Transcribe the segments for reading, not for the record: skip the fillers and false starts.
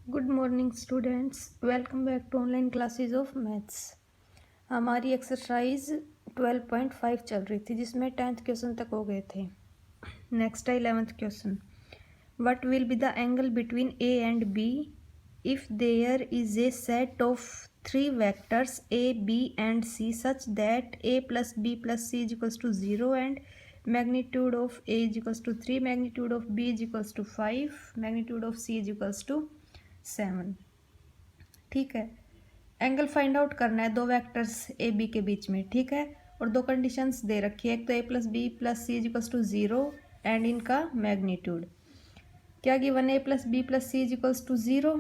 Good morning students, welcome back to online classes of maths. हमारी exercise 12.5 चल रही थी जिसमें 10th क्वेश्चन तक हो गए थे। नेक्स्ट है 11th question. What will be the angle between a and b if there is a set of 3 vectors a b and c such that a plus b plus c is equals to 0 and magnitude of a is equals to 3, magnitude of b is equals to 5, magnitude of c is equals to 7। ठीक है, angle find out करना है दो vectors a B के बीच में। ठीक है, और दो कंडीशंस दे रखी है, एक तो ए plus B plus C equals to 0 and इनका मैग्नीट्यूड। क्या गिवन है? A plus B plus C equals to 0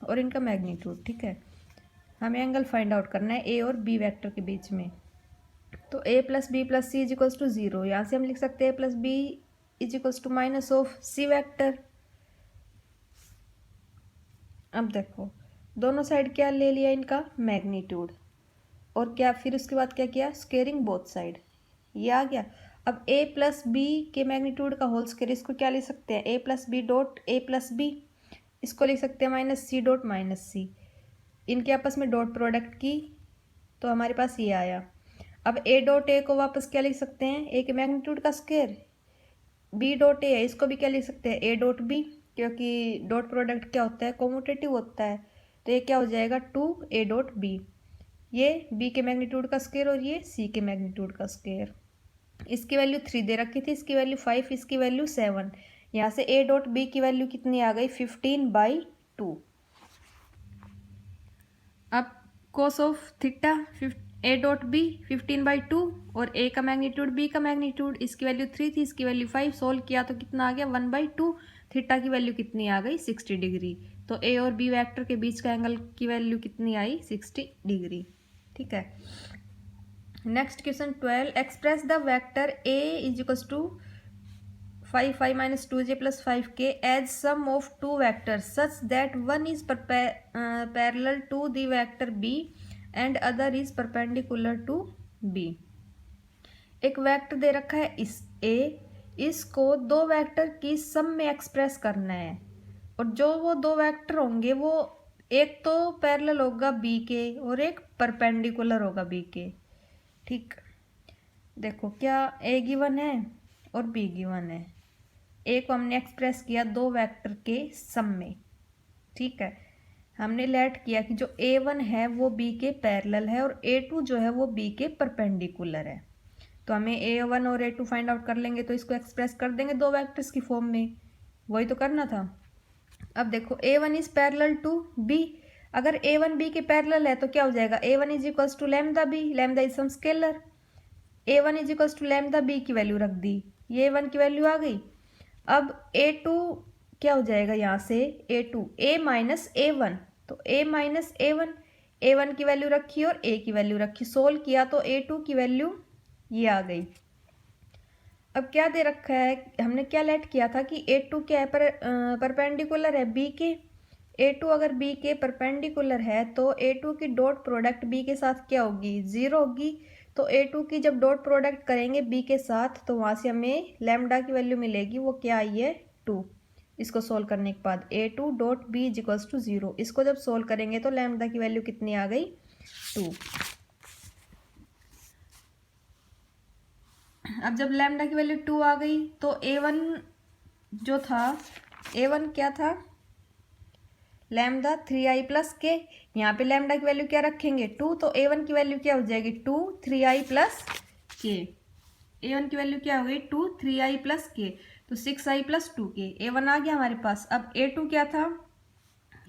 और इनका मैग्नीट्यूड। ठीक है, हमें एंगल फाइंड आउट करना है ए और बी वेक्टर के बीच में। तो ए plus B plus C equals to 0, यहाँ से हम लिख सकते हैं A plus B equals to minus of C vector. अब देखो, दोनों साइड क्या ले लिया, इनका मैग्नीट्यूड, और क्या फिर उसके बाद क्या किया, स्क्वेयरिंग बोथ साइड, ये आ गया। अब a प्लस बी के मैग्नीट्यूड का होल स्क्वेयर, इसको क्या लिख सकते हैं, a plus B dot A plus B, इसको लिख सकते हैं माइनस सी डॉट माइनस सी। इनके आपस में डॉट प्रोडक्ट की तो हमारे पास ये आया। अब a डॉट ए को वापस क्या लिख सकते हैं, a के मैग्नीट्यूड का स्क्वेयर। b डॉट ए है, इसको भी क्या लिख सकते हैं, a डॉट बी, क्योंकि डॉट प्रोडक्ट क्या होता है, कॉम्यूटेटिव होता है। तो ये क्या हो जाएगा, 2a डॉट बी, ये b के मैग्नीट्यूड का स्क्वायर और ये c के मैग्नीट्यूड का स्क्वायर। इसकी वैल्यू 3 दे रखी थी, इसकी वैल्यू 5, इसकी वैल्यू 7। यहाँ से a डॉट बी की वैल्यू कितनी आ गई, 15/2। अब cos of theta a dot b 15/2 और a का मैग्नीट्यूड b का मैग्नीट्यूड, इसकी वैल्यू 3 थी, इसकी वैल्यू 5। सोल्व किया तो कितना आ गया, 1/2। थीटा की वैल्यू कितनी आ गई, 60 डिग्री। तो a और b वेक्टर के बीच का एंगल की वैल्यू कितनी आई, 60 डिग्री। ठीक है, next question 12। Express the vector a is equals to 5 5 minus 2j plus 5k as sum of two vectors such that one is parallel to the vector b and other is perpendicular to b। एक vector दे रखा है इस a, इसको दो vector की सम में express करना है, और जो वो दो वेक्टर होंगे वो एक तो पैरेलल होगा b के और एक परपेंडिकुलर होगा b के। ठीक, देखो क्या a गिवन है और b गिवन है। a को हमने एक्सप्रेस किया दो वेक्टर के सम में। ठीक है, हमने लेट किया कि जो a1 है वो b के पैरेलल है और a2 जो है वो b के परपेंडिकुलर है। तो हमें a1 और a2 फाइंड आउट कर लेंगे, तो इसको एक्सप्रेस कर देंगे दो वेक्टर्स की फॉर्म में, वही तो करना था। अब देखो a1 is parallel to b, अगर a1 b के पैरेलल है तो क्या हो जाएगा, a1 is equals to lambda b, lambda is some scalar. a1 is equals to lambda b की वैल्यू रख दी, ये a1 की वैल्यू आ गई। अब a2 क्या हो जाएगा, यहाँ से a2 a माइनस a1, तो a माइनस a1, a1 की वैल्यू रखी और a की वैल्यू रखी, सोल्व किया तो a2 की वैल्यू ये आ गई। अब क्या दे रखा है, हमने क्या लेट किया था कि a2 क्या है, परपेंडिकुलर है b के। a2 अगर b के परपेंडिकुलर है तो a2 की डॉट प्रोडक्ट b के साथ क्या होगी, 0 होगी। तो a2 की जब डॉट प्रोडक्ट करेंगे b के साथ तो वहाँ से हमें लैम्डा की वैल्यू मिलेगी, वो क्या आई है, 2। इसको सोल्व करने के बाद a2 dot b is equals to 0, इसको जब सोल्व करेंगे तो लैम्डा की वैल्यू कितनी आ गई, 2। अब जब लैम्डा की वैल्यू 2 आ गई तो a1 जो था, a1 क्या था, लैम्डा 3i प्लस के। यहाँ पे लैम्डा की वैल्यू क्या रखेंगे, 2, तो a1 की वैल्यू क्या हो जाएगी, 2 3i प्लस के। a1 की वैल्यू क्या हो गई, 2 3i प्लस के, तो 6i प्लस 2k, a1 आ गया हमारे पास। अब a2 क्या था,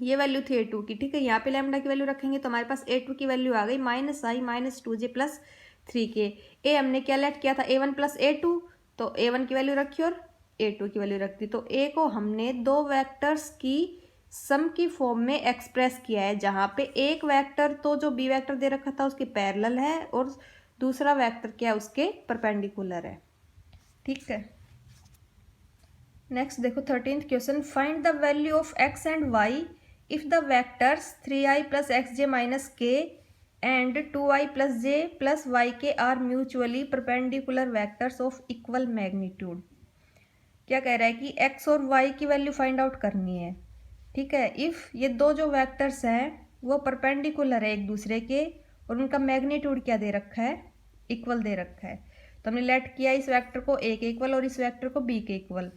ये वैल्यू थी a2 की। ठीक है, यहाँ पे लैम्डा की वैल्यू रखेंगे तो हमारे पास a2 की वैल्यू आ गई माइनस आई माइनस 2j प्लस 3k। ए हमने क्या लेट किया था, a1 प्लस a2, तो a1 की वैल्यू रखी और a2 की वैल्यू रख दी। तो a को हमने दो वेक्टर्स की सम की फॉर्म में एक्सप्रेस किया है, जहाँ पे एक वेक्टर तो जो b वेक्टर दे रखा था उसके पैरेलल है और दूसरा वेक्टर क्या है, उसके परपेंडिकुलर है। ठीक है, नेक्स्ट देखो 13th question. Find the value of x and y if the vectors 3i plus xj minus k and 2i plus j plus yk are mutually perpendicular vectors of equal magnitude। क्या कह रहा है कि x और y की value find out करनी है। ठीक है। इफ़ ये दो जो वेक्टर्स हैं वो परपेंडिकुलर है एक दूसरे के और उनका मैग्नीट्यूड क्या दे रखा है, इक्वल दे रखा है, तो हमने लेट किया इस वेक्टर को ए के इक्वल और इस वेक्टर को बी के इक्वल।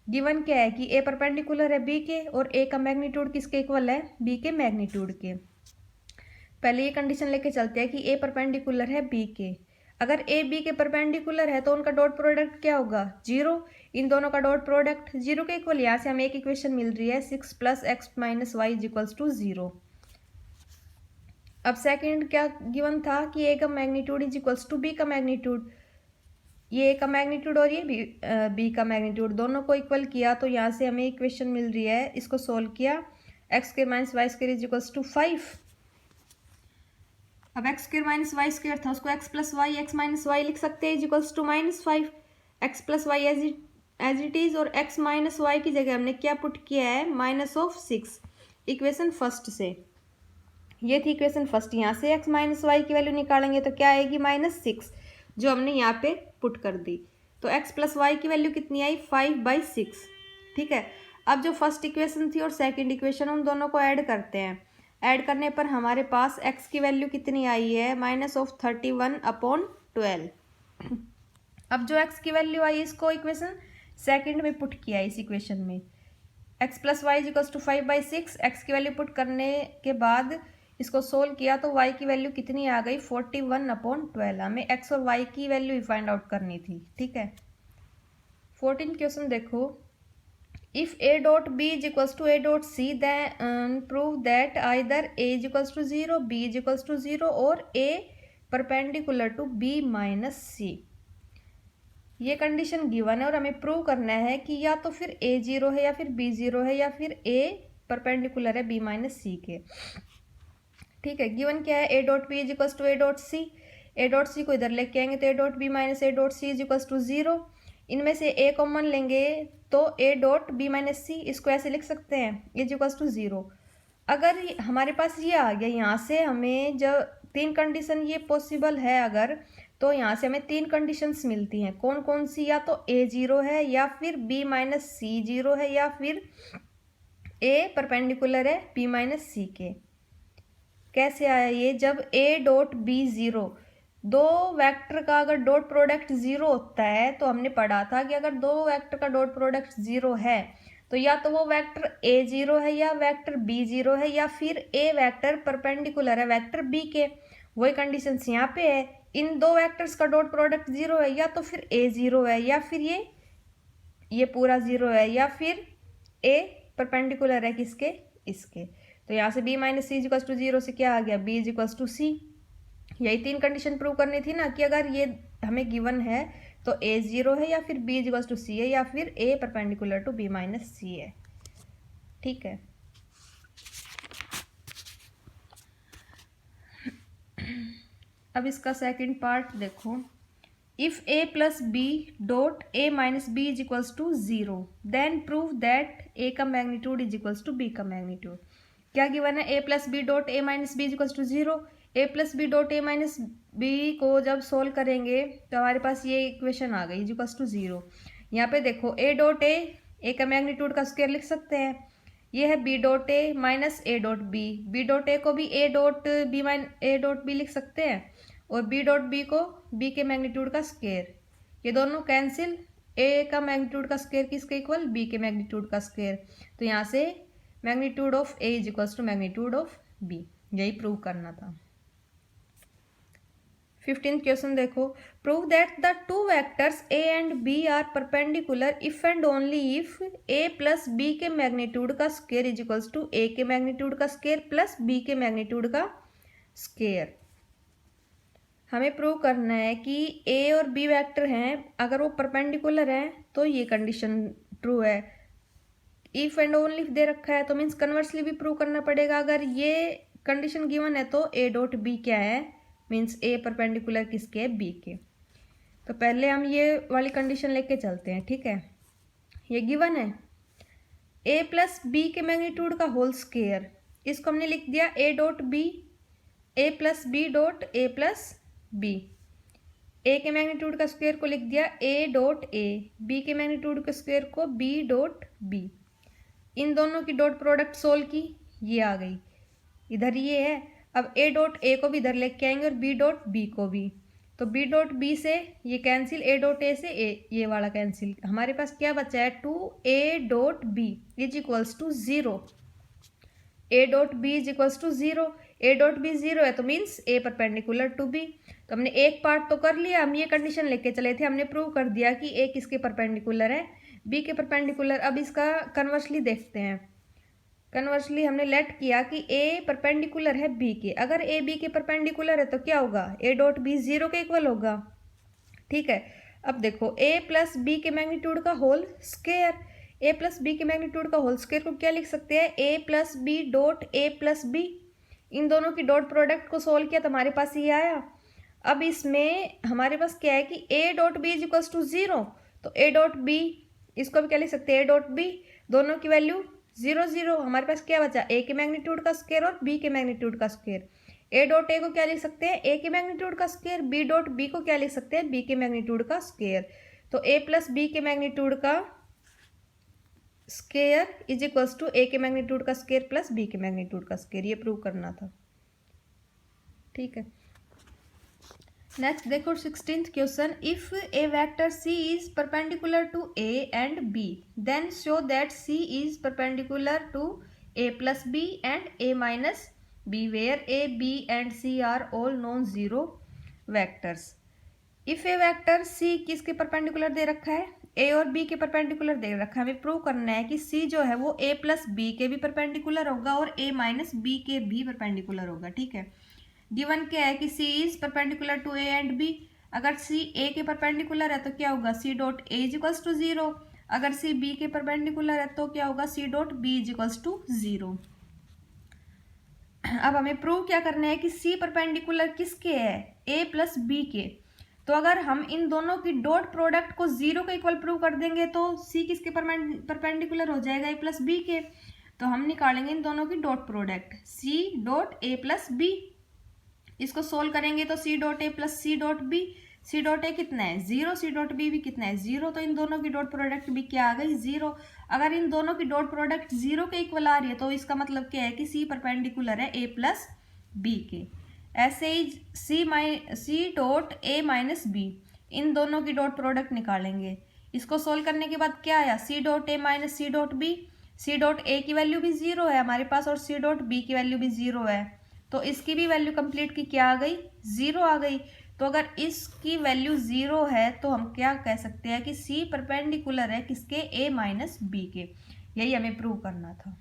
गिवन क्या है कि ए परपेंडिकुलर है बी के और ए का मैग्नीट्यूड किसके इक्वल है, बी के मैग्नीट्यूड के। पहले ये कंडीशन लेके चलते हैं कि ए परपेंडिकुलर है बी के। अगर ए बी के परपेंडिकुलर है तो उनका डॉट प्रोडक्ट क्या होगा, जीरो। इन दोनों का डॉट प्रोडक्ट जीरो के इक्वल। यहाँ से हमें एक इक्वेशन मिल रही है 6 + x - y = 0। अब सेकंड क्या गिवन था कि ए का मैग्नीट्यूड = बी का मैग्नीट्यूड। ये ए का मैग्नीट्यूड और ये बी का मैग्नीट्यूड दोनों को इक्वल किया तो यहाँ से हमें इक्वेशन मिल रही है, इसको सोल्व किया x² - y² = 5। अब x² - y² था उसको x + y x - y लिख सकते हैं =-5। x + y as it is और x - y की जगह हमने क्या पुट किया है, -6 इक्वेशन फर्स्ट से। ये थी इक्वेशन फर्स्ट। यहाँ से x - y की वैल्यू निकालेंगे तो क्या आएगी, -6 जो हमने यहाँ पे पुट कर दी। तो x + y की वैल्यू कितनी आई, 5/6। ठीक है। अब जो फर्स्ट इक्वेशन थी और सेकंड इक्वेशन उन दोनों को ऐड करते हैं। ऐड करने पर हमारे पास x की वैल्यू कितनी आई है, -31/12। अब जो x की वैल्यू आई इसको इक्वेशन सेकंड में पुट किया इस इक्वेशन में। x + y = 5/6। x की वैल्यू पुट करने के बाद इसको सोल्व किया तो y की वैल्यू कितनी आ गई, 41/12। हमें x और y की वैल्यू ही फाइंड आउट करनी थी। ठीक है। 14 क्वेश्चन देखो। If a.b = a.c then prove that either a = 0, b = 0 और a perpendicular to b - c। ये कंडीशन गिवन है और हमें प्रूव करना है कि या तो फिर a 0 है या फिर b 0 है या फिर a परपेंडिकुलर है b - c के। ठीक है। गिवन क्या है, a.b = a.c। a.c को इधर लेके आएंगे तो a.b - a.c = 0। इनमें से a कॉमन लेंगे तो a.b - c, इसको ऐसे लिख सकते हैं = 0। अगर हमारे पास ये आ गया, यहाँ से हमें जब तीन कंडीशन ये पॉसिबल है अगर, तो यहाँ से हमें तीन कंडीशंस मिलती हैं। कौन कौन सी, या तो a 0 है या फिर b - c 0 है या फिर a परपेंडिकुलर है b - c के। कैसे आया ये, जब a.b 0, दो वेक्टर का अगर डॉट प्रोडक्ट 0 होता है तो हमने पढ़ा था कि अगर दो वेक्टर का डॉट प्रोडक्ट 0 है तो या तो वो वेक्टर a 0 है या वेक्टर b 0 है या फिर a वेक्टर परपेंडिकुलर है वेक्टर b के। वही कंडीशन यहाँ पे है। इन दो वेक्टर्स का डॉट प्रोडक्ट 0 है, या तो फिर a 0 है या फिर ये पूरा 0 है या फिर a परपेंडिकुलर है किसके, इसके। तो यहाँ से b - c = 0 से क्या आ गया, b = c। यही तीन कंडीशन प्रूव करनी थी ना कि अगर ये हमें गिवन है तो a 0 है या फिर b = c है या फिर a perpendicular to b - c है। ठीक है। अब इसका सेकंड पार्ट देखो। इफ a + b dot a - b = 0 then prove that a का मैग्नीट्यूड = b का मैग्नीट्यूड। क्या गिवन है, a + b dot a - b = 0। a + b dot a - b को जब सोल्व करेंगे तो हमारे पास ये इक्वेशन आ गई = 0। यहाँ पे देखो a का मैग्नीट्यूड का स्क्वायर लिख सकते हैं। ये है b dot a - a dot b। b dot a को भी a डॉट b लिख सकते हैं और b डॉट b को b के मैग्नीट्यूड का स्क्वायर। ये दोनों कैंसिल, a का मैग्नीट्यूड का स्क्वायर किसके इक्वल, b के मैग्नीट्यूड का स्क्वायर। तो यहाँ से magnitude of a = magnitude of b, यही प्रूव करना था। 15th क्वेश्चन देखो। Prove that the two vectors a and b are perpendicular if and only if a + b के मैग्नीट्यूड का स्क्वायर = a के मैग्नीट्यूड का स्क्वायर प्लस b के magnitude का स्क्वायर। हमें प्रूव करना है कि a और b वेक्टर हैं, अगर वो परपेंडिकुलर हैं तो ये कंडीशन ट्रू है। If and only if they रखा है तो मीन्स कन्वर्सली भी प्रूव करना पड़ेगा। अगर ये कंडीशन गिवन है तो a.b क्या है, मीन्स a परपेंडिकुलर किसके है, b के। तो पहले हम ये वाली कंडीशन लेके चलते हैं। ठीक है। ये गिवन है a + b के मैग्नीट्यूड का होल स्क्वायर, इसको हमने लिख दिया a.b, a + b dot a + b। a के मैग्नीट्यूड का स्क्वायर को लिख दिया a.a, b के मैग्नीट्यूड के स्क्वायर को b डॉट b। इन दोनों की डॉट प्रोडक्ट सोल्व की, ये आ गई, इधर ये है। अब ए डॉट ए को भी इधर लेके आएंगे और बी डॉट बी को भी, तो बी डॉट बी से ये कैंसिल, ए डॉट ए से ये वाला कैंसिल। हमारे पास क्या बचा है, 2a dot b is equals to 0। A dot b is equals to 0, a dot b 0 है तो means a perpendicular to b. तो हमने एक पार्ट तो कर लिया, हम ये कंडीशन लेके चले थे, हमने प्रूव कर दिया कि ए किसके परपेंडिकुलर है, बी के परपेंडिकुलर। अब इसका कन्वर्सली देखते हैं। कन्वर्सली हमने लेट किया कि ए परपेंडिकुलर है बी के। अगर ए बी के परपेंडिकुलर है तो क्या होगा, ए डॉट बी 0 के इक्वल होगा। ठीक है, अब देखो ए प्लस बी के मैग्नीट्यूड का whole square, A plus B के मैग्नीट्यूड का होल स्क्वायर को क्या लिख सकते हैं, A plus B dot A plus B. इन दोनों की डॉट प्रोडक्ट को सोल्व किया तो हमारे पास ये आया। अब इसमें हमारे पास क्या है कि a dot b is equals to 0, तो ए डॉट बी, इसको भी क्या लिख सकते हैं, ए डॉट बी, दोनों की वैल्यू 0 0। हमारे पास क्या बचा, ए के मैग्नीट्यूड का स्क्वायर और बी के मैग्नीट्यूड का स्क्वायर। ए डॉट ए को क्या लिख सकते हैं, ए के मैग्नीट्यूड का स्क्वायर, बी डॉट बी को क्या लिख सकते हैं, बी के मैग्नीट्यूड का स्क्वायर। तो ए प्लस बी के मैग्नीट्यूड का square is equals to a के मैग्नीट्यूड का स्क्वायर प्लस बी के मैग्नीट्यूड का स्क्वायर, ये प्रूव करना था। ठीक है, नेक्स्ट देखो 16th question, if a vector c is perpendicular to A and b then show that c is perpendicular to a plus b and a minus b where a b and c are all non zero vectors. If a vector सी किसके perpendicular दे रखा है, ए और B के perpendicular दे रखा है। हमें prove करना है कि सी जो है वो ए प्लस बी के भी परपेंडिकुलर होगा और ए माइनस बी के भी परपेंडिकुलर होगा। ठीक है, गिवन क्या है कि C is perpendicular to A and B. अगर सी ए के परपेंडिकुलर है तो क्या होगा, सी dot A is equals to 0। अगर सी बी के परपेंडिकुलर है तो क्या होगा, सी dot b is equals to 0। अब हमें प्रूव क्या करना है कि सी परपेंडिकुलर किसके है, ए प्लस बी के। तो अगर हम इन दोनों की डॉट प्रोडक्ट को 0 के इक्वल प्रूव कर देंगे तो सी किसके परपेंडिकुलर हो जाएगा, ए प्लस बी के। तो हम निकालेंगे इन दोनों की डॉट प्रोडक्ट, सी डॉट ए प्लस बी। इसको सोल्व करेंगे तो C dot A plus C dot B, C dot A कितना है 0, सी डॉट बी भी कितना है 0, तो इन दोनों की डॉट प्रोडक्ट भी क्या आ गई 0। अगर इन दोनों की डॉट प्रोडक्ट 0 के इक्वल आ रही है तो इसका मतलब क्या है कि सी परपेंडिकुलर है ए प्लस बी के। ऐसे ही C dot A minus B, इन दोनों की डॉट प्रोडक्ट निकालेंगे। इसको सोल्व करने के बाद क्या आया, C dot A minus C dot B. C dot A की वैल्यू भी 0 है हमारे पास और सी डॉट बी की वैल्यू भी 0 है, तो इसकी भी वैल्यू कंप्लीट की क्या आ गई, 0 आ गई। तो अगर इसकी वैल्यू 0 है तो हम क्या कह सकते हैं कि सी परपेंडिकुलर है किसके, ए माइनस बी के। यही हमें प्रूव करना था।